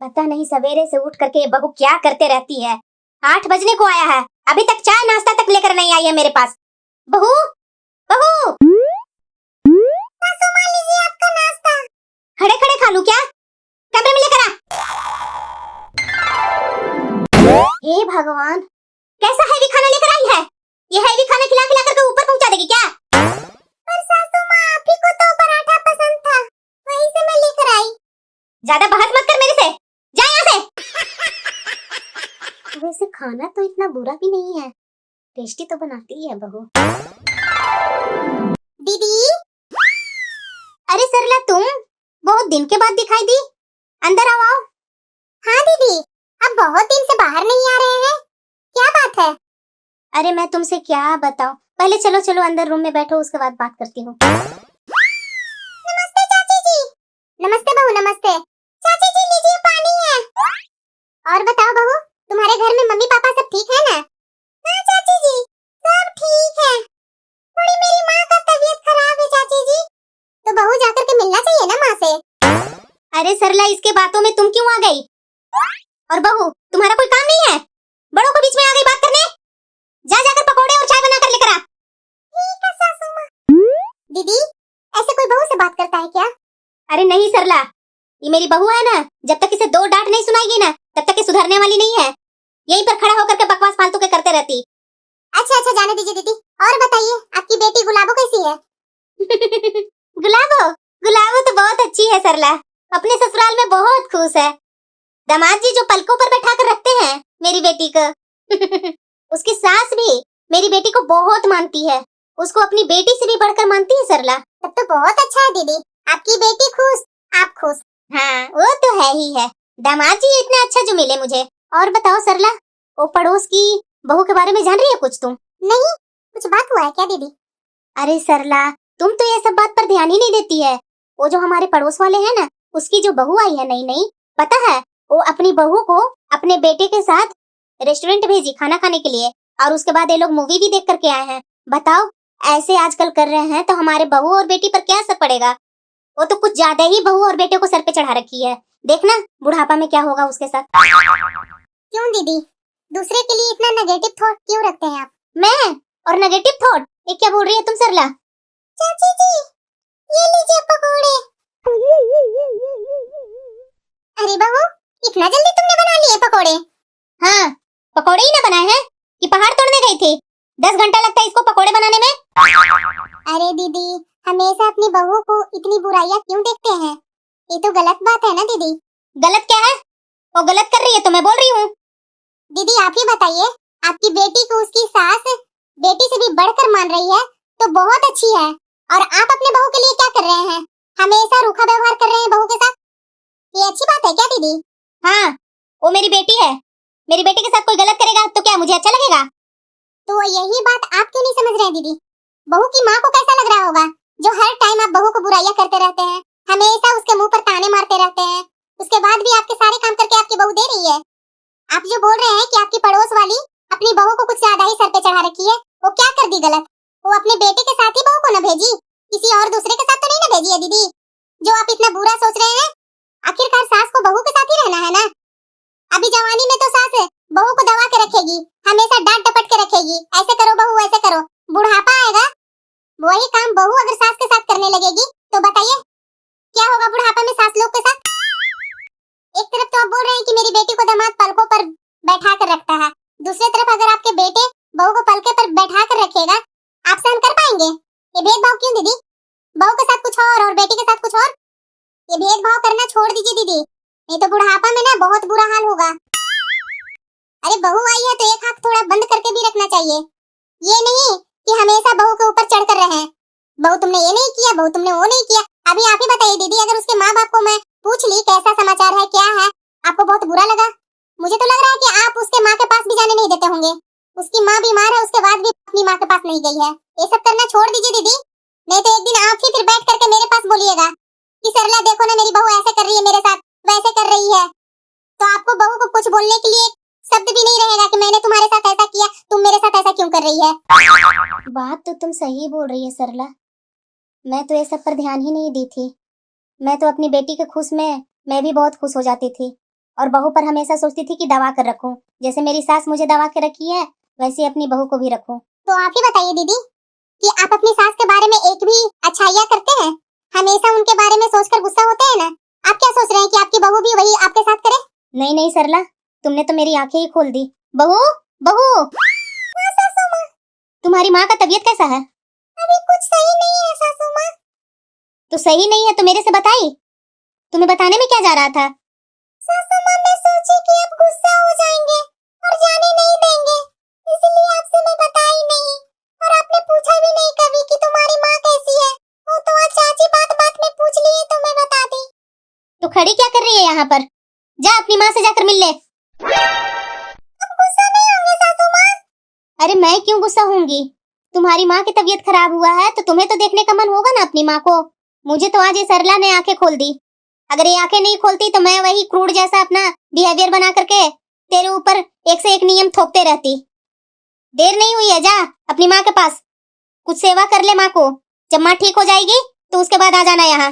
पता नहीं सवेरे से उठ करके ये बहू क्या करते रहती है। 8 बजने को आया है, अभी तक चाय नाश्ता तक लेकर नहीं आई है मेरे पास। बहू बहू, सासू माँ लीजिए आपका नाश्ता। खड़े खड़े खा लूं क्या? कमरे में लेकर आ। हे भगवान, कैसा हैवी खाना लेकर आई है? ये हैवी खाना खिला खिला करके ऊपर पहुंचा देगी क्या? पर सासू माँ, आप ही को तो पराठा पसंद था, वहीं से मैं लेकर आई। ज्यादा बहस मत कर मेरे से, जा यहाँ से। वैसे खाना तो इतना बुरा भी नहीं है, टेस्टी तो बनाती है बहू। दीदी, अरे सरला तुम, बहुत दिन के बाद दिखाई दी, अंदर आओ। हाँ दीदी, अब बहुत दिन से बाहर नहीं आ रहे हैं, क्या बात है? अरे मैं तुमसे क्या बताऊं, पहले चलो चलो अंदर रूम में बैठो, उसके बाद बात करती हूँ। नमस्ते चाची जी। नमस्ते बहू, नमस्ते। चाची जी लीजिए, पानी है। और बताओ बहू, तुम्हारे घर में मम्मी पापा सब ठीक है ना? हाँ चाची जी, सब ठीक है। थोड़ी मेरी माँ का तबीयत खराब है चाची जी, तो बहू जाकर के मिलना चाहिए ना माँ से। अरे सरला, इसके बातों में तुम क्यों आ गई? और बहू, तुम्हारा कोई काम नहीं है? बड़ों को बीच में आ गई बात करने? जा जाकर पकौड़े और चाय बना कर लेकर आ। ठीक है सासू माँ। दीदी, ऐसे कोई बहू से बात करता है क्या? अरे नहीं सरला, ये मेरी बहू है ना, जब तक इसे 2 डांट नहीं सुनाएगी ना, तब तक ये सुधरने वाली नहीं है। यहीं पर खड़ा होकर के बकवास फालतू के करते रहती। अच्छा अच्छा, जाने दीजिए दीदी। और बताइए, आपकी बेटी गुलाबो कैसी है? गुलाबो गुलाबो तो बहुत अच्छी है सरला, अपने ससुराल में बहुत खुश है। दामाद जी जो पलकों पर बैठा कर रखते हैं मेरी बेटी को। उसकी सास भी मेरी बेटी को बहुत मानती है, उसको अपनी बेटी से भी बढ़कर मानती है सरला। तब तो बहुत अच्छा है दीदी, आपकी बेटी खुश, आप खुश। हाँ वो तो है ही है, दामाद जी इतना अच्छा जो मिले मुझे। और बताओ सरला, वो पड़ोस की बहू के बारे में जान रही है कुछ तुम? नहीं, कुछ बात हुआ है क्या दीदी? अरे सरला, तुम तो ये सब बात पर ध्यान ही नहीं देती है। वो जो हमारे पड़ोस वाले हैं ना, उसकी जो बहू आई है नई नई, पता है वो अपनी बहू को अपने बेटे के साथ रेस्टोरेंट भेजी खाना खाने के लिए, और उसके बाद ये लोग मूवी भी देख करके आए हैं। बताओ, ऐसे आजकल कर रहे हैं तो हमारे बहू और बेटी पर क्या असर पड़ेगा? वो तो कुछ ज्यादा ही बहू और बेटे को सर पे चढ़ा रखी है, देखना बुढ़ापा में क्या होगा उसके साथ। क्यों दीदी, दूसरे के लिए इतना नेगेटिव थॉट क्यों रखते हैं आप? मैं और नेगेटिव थॉट, ये क्या बोल रही है तुम सरला? चाची जी, ये लीजिए पकोड़े। अरे बहू, इतना जल्दी तुमने बना लिए पकोड़े? हाँ, पकोड़े ही ना बनाए हैं कि पहाड़ तोड़ने गई थी? 10 घंटा लगता है इसको पकोड़े बनाने में। अरे दीदी, हमेशा अपनी बहू को इतनी बुराइयां क्यों देखते हैं? ये तो गलत बात है ना दीदी। गलत क्या है? वो गलत कर रही है तो मैं बोल रही हूँ। दीदी आप ही बताइए, आपकी बेटी को उसकी सास बेटी से भी बढ़कर मान रही है तो बहुत अच्छी है, और आप अपने बहू के लिए क्या कर रहे हैं? हमेशा रूखा व्यवहार कर रहे हैं बहू के साथ, ये अच्छी बात है क्या दीदी? हाँ, वो मेरी बेटी है, मेरी बेटी के साथ कोई गलत करेगा तो क्या मुझे अच्छा लगेगा? तो यही बात आप क्यों नहीं समझ रहे दीदी? बहू की माँ को कैसा लग रहा होगा जो हर टाइम आप बहू को बुराइयां करते रहते हैं, हमेशा उसके मुंह पर ताने मारते रहते हैं, उसके बाद भी आपके सारे काम करके आपकी बहू दे रही है। आप जो बोल रहे हैं कि आपकी पड़ोस वाली अपनी बहू को कुछ ज्यादा ही सर पे चढ़ा रखी है, वो क्या कर दी गलत? वो अपने बेटे के साथ ही बहू को न भेजी, किसी और दूसरे के साथ तो नहीं न भेजी है दीदी? जो आप इतना बुरा सोच रहे हैं, आखिरकार सास को बहू के साथ ही रहना है ना। अभी जवानी में तो सास बहू को दबा के रखेगी, हमेशा डांट डपट के रखेगी, ऐसे करो बहू ऐसे करो। बुढ़ापा आएगा, वही काम बहू अगर सास के साथ करने लगेगी तो बताइए क्या होगा बुढ़ापा में सास लोग के साथ? एक तरफ तो आप बोल रहे हैं कि मेरी बेटी को दामाद पलकों पर बैठा कर रखता है, दूसरी तरफ अगर आपके बेटे बहू को पलके पर बैठा कर रखेगा, आप सहन कर पाएंगे? ये भेदभाव क्यों दीदी? बहू के साथ कुछ और बेटी के साथ कुछ और, ये भेदभाव करना छोड़ दीजिए दीदी, नहीं तो बुढ़ापा में ना बहुत बुरा हाल होगा। अरे बहू आई है तो एक हाथ थोड़ा बंद करके भी रखना चाहिए, ये नहीं कि हमेशा बहू के ऊपर चढ़ कर रहे। बहू तुमने ये नहीं किया, बहू तुमने वो नहीं किया। अभी आप ही बताइए दीदी, अगर उसके माँ बाप को मैं पूछ ली कैसा समाचार है क्या है, आपको बहुत बुरा लगा? मुझे तो लग रहा है कि आप उसके माँ के पास भी जाने नहीं देते होंगे। उसकी माँ बीमार है, उसके बाद भी अपनी माँ के पास नहीं गई है। ये सब करना छोड़ दीजिए दीदी, नहीं तो एक दिन आप ही फिर बैठ करके मेरे पास बोलिएगा कि सरला देखो ना मेरी बहू ऐसे कर रही है मेरे साथ, वैसे कर रही है, तो आपको बहू को कुछ बोलने के लिए शब्द भी नहीं रहेगा कि मैंने तुम्हारे साथ ऐसा किया, तुम मेरे साथ ऐसा क्यों कर रही है। बात तो तुम सही बोल रही है सरला, मैं तो ये सब पर ध्यान ही नहीं दी थी। मैं तो अपनी बेटी के खुश में मैं भी बहुत खुश हो जाती थी, और बहू पर हमेशा सोचती थी कि दबा कर रखूं। जैसे मेरी सास मुझे दबा के रखी है, वैसे अपनी बहू को भी रखूं। तो आप ही बताइए दीदी कि आप अपनी सास के बारे में एक भी अच्छाइयाँ करते हैं? हमेशा उनके बारे में सोचकर गुस्सा होते हैं ना? आप क्या सोच रहे हैं कि आपकी बहू भी वही आपके साथ करे? नहीं नहीं सरला, तुमने तो मेरी आंखें ही खोल दी। बहू बहू, सासू माँ, तुम्हारी माँ का तबीयत कैसा है? अभी कुछ सही नहीं है सासू माँ। तो सही नहीं है तो मेरे से बताई, तुम्हें बताने में क्या जा रहा था? सासू माँ, मैं सोची कि आप गुस्सा हो जाएंगे और जाने नहीं देंगे, इसलिए आपसे मैं बताई नहीं। और आपने पूछा भी नहीं कभी कि तुम्हारी माँ कैसी है। वो तो आज चाची बात बात में पूछ लिए तो मैं बता दी। तो खड़ी क्या कर रही है यहाँ पर? जा अपनी माँ से जाकर मिल ले। अब गुस्सा नहीं होंगे सासू माँ? अरे मैं क्यों गुस्सा होंगी? तुम्हारी माँ की तबीयत खराब हुआ है तो तुम्हें तो देखने का मन होगा ना अपनी माँ को। मुझे तो आज ये सरला ने आंखें खोल दी। अगर ये आंखें नहीं खोलती तो मैं वही क्रूड जैसा अपना बिहेवियर बना करके तेरे ऊपर एक से एक नियम थोपते रहती। देर नहीं हुई है, जा अपनी माँ के पास कुछ सेवा कर ले माँ को। जब माँ ठीक हो जाएगी तो उसके बाद आ जाना यहाँ।